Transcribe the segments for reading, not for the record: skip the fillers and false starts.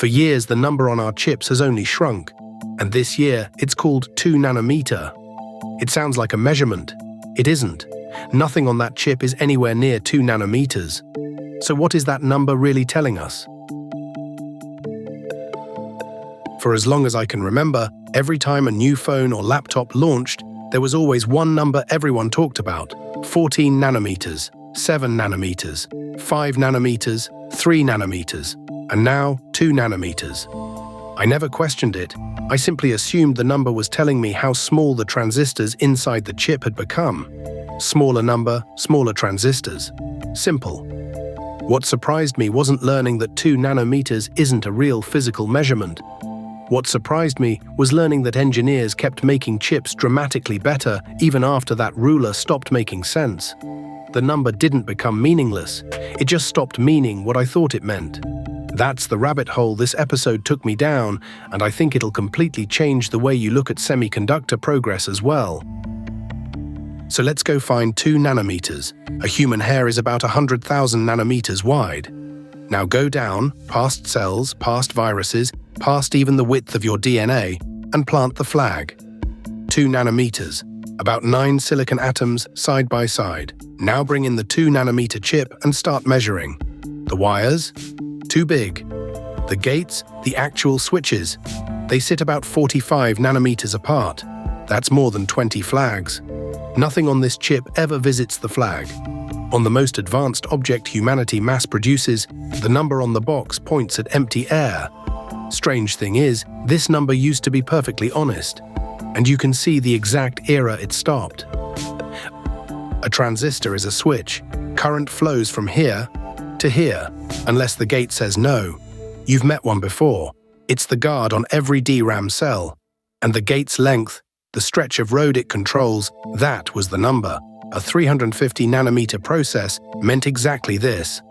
For years, the number on our chips has only shrunk, and this year, it's called 2 nanometer. It sounds like a measurement. It isn't. Nothing on that chip is anywhere near 2 nanometers. So what is that number really telling us? For as long as I can remember, every time a new phone or laptop launched, there was always one number everyone talked about: 14 nanometers, 7 nanometers, 5 nanometers, 3 nanometers, and now 2 nanometers. I never questioned it. I simply assumed the number was telling me how small the transistors inside the chip had become. Smaller number, smaller transistors. Simple. What surprised me wasn't learning that 2 nanometers isn't a real physical measurement. What surprised me was learning that engineers kept making chips dramatically better even after that ruler stopped making sense. The number didn't become meaningless. It just stopped meaning what I thought it meant. That's the rabbit hole this episode took me down, and I think it'll completely change the way you look at semiconductor progress as well. So let's go find 2 nanometers. A human hair is about 100,000 nanometers wide. Now go down, past cells, past viruses, past even the width of your DNA, and plant the flag. 2 nanometers, about 9 silicon atoms side by side. Now bring in the 2 nanometer chip and start measuring. The wires? Too big. The gates, the actual switches, they sit about 45 nanometers apart. That's more than 20 flags. Nothing on this chip ever visits the flag. On the most advanced object humanity mass produces, the number on the box points at empty air. Strange thing is, this number used to be perfectly honest, and you can see the exact era it stopped. A transistor is a switch. Current flows from here to here, unless the gate says no. You've met one before. It's the guard on every DRAM cell. And the gate's length, the stretch of road it controls, that was the number. A 350 nanometer process meant exactly this.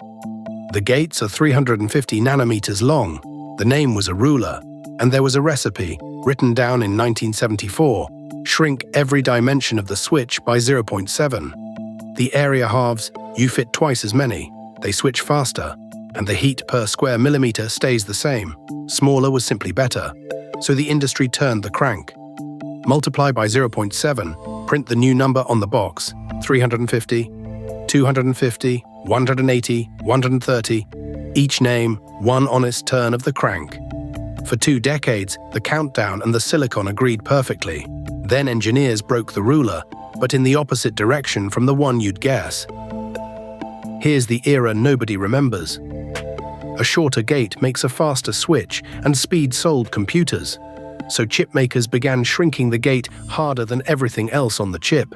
The gates are 350 nanometers long. The name was a ruler, and there was a recipe, written down in 1974. Shrink every dimension of the switch by 0.7. The area halves, you fit twice as many. They switch faster, and the heat per square millimeter stays the same. Smaller was simply better, so the industry turned the crank. Multiply by 0.7, print the new number on the box: 350, 250, 180, 130. Each name, one honest turn of the crank. For 2 decades, the countdown and the silicon agreed perfectly. Then engineers broke the ruler, but in the opposite direction from the one you'd guess. Here's the era nobody remembers. A shorter gate makes a faster switch, and speed sold computers. So chip makers began shrinking the gate harder than everything else on the chip.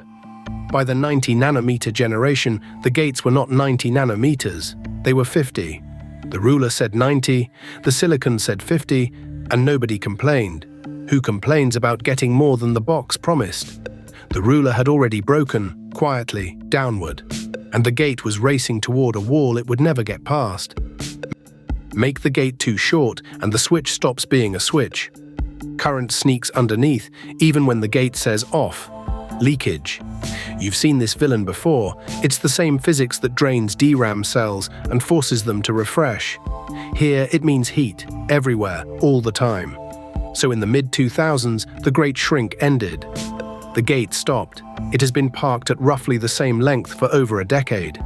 By the 90 nanometer generation, the gates were not 90 nanometers, they were 50. The ruler said 90, the silicon said 50, and nobody complained. Who complains about getting more than the box promised? The ruler had already broken, quietly, downward, and the gate was racing toward a wall it would never get past. Make the gate too short, and the switch stops being a switch. Current sneaks underneath, even when the gate says off. Leakage. You've seen this villain before. It's the same physics that drains DRAM cells and forces them to refresh. Here, it means heat, everywhere, all the time. So in the mid-2000s, the great shrink ended. The gate stopped. It has been parked at roughly the same length for over a decade.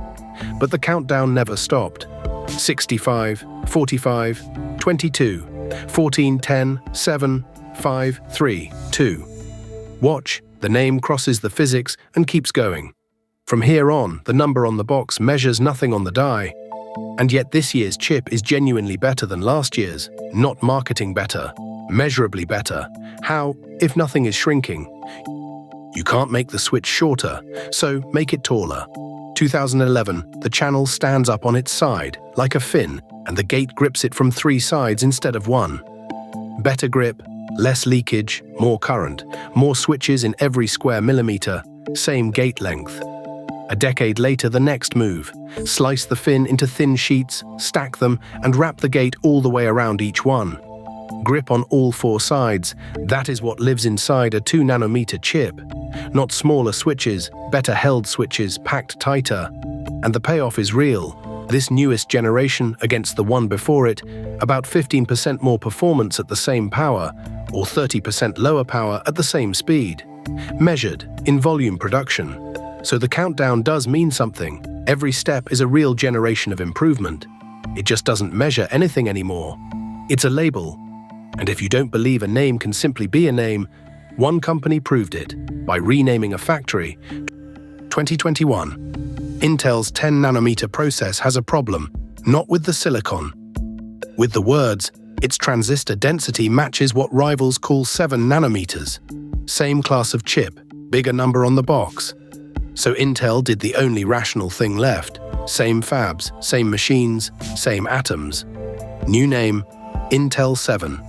But the countdown never stopped. 65, 45, 22, 14, 10, 7, 5, 3, 2. Watch, the name crosses the physics and keeps going. From here on, the number on the box measures nothing on the die. And yet this year's chip is genuinely better than last year's. Not marketing better, measurably better. How, if nothing is shrinking? You can't make the switch shorter, so make it taller. 2011, the channel stands up on its side, like a fin, and the gate grips it from 3 sides instead of 1. Better grip, less leakage, more current, more switches in every square millimeter, same gate length. A decade later, the next move. Slice the fin into thin sheets, stack them, and wrap the gate all the way around each one. Grip on all 4 sides. That is what lives inside a 2 nanometer chip. Not smaller switches, better held switches packed tighter. And the payoff is real. This newest generation against the one before it, about 15% more performance at the same power, or 30% lower power at the same speed, measured in volume production. So the countdown does mean something. Every step is a real generation of improvement. It just doesn't measure anything anymore. It's a label. And if you don't believe a name can simply be a name, one company proved it by renaming a factory. 2021. Intel's 10-nanometer process has a problem, not with the silicon. With the words, its transistor density matches what rivals call 7 nanometers. Same class of chip, bigger number on the box. So Intel did the only rational thing left. Same fabs, same machines, same atoms. New name, Intel 7.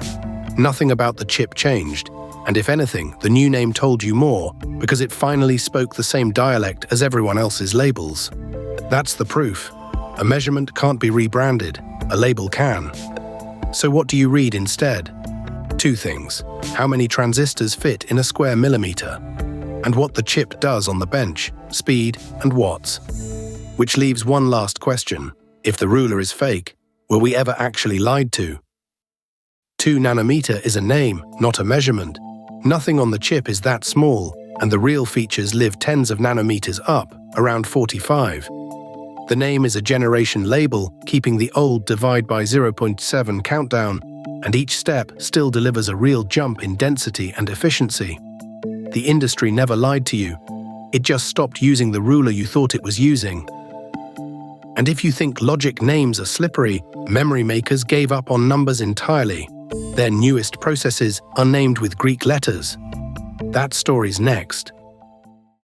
Nothing about the chip changed. And if anything, the new name told you more because it finally spoke the same dialect as everyone else's labels. That's the proof. A measurement can't be rebranded. A label can. So what do you read instead? 2 things. How many transistors fit in a square millimeter? And what the chip does on the bench, speed and watts. Which leaves one last question. If the ruler is fake, were we ever actually lied to? 2 nanometer is a name, not a measurement. Nothing on the chip is that small, and the real features live tens of nanometers up, around 45. The name is a generation label, keeping the old divide by 0.7 countdown, and each step still delivers a real jump in density and efficiency. The industry never lied to you. It just stopped using the ruler you thought it was using. And if you think logic names are slippery, memory makers gave up on numbers entirely. Their newest processes are named with Greek letters. That story's next.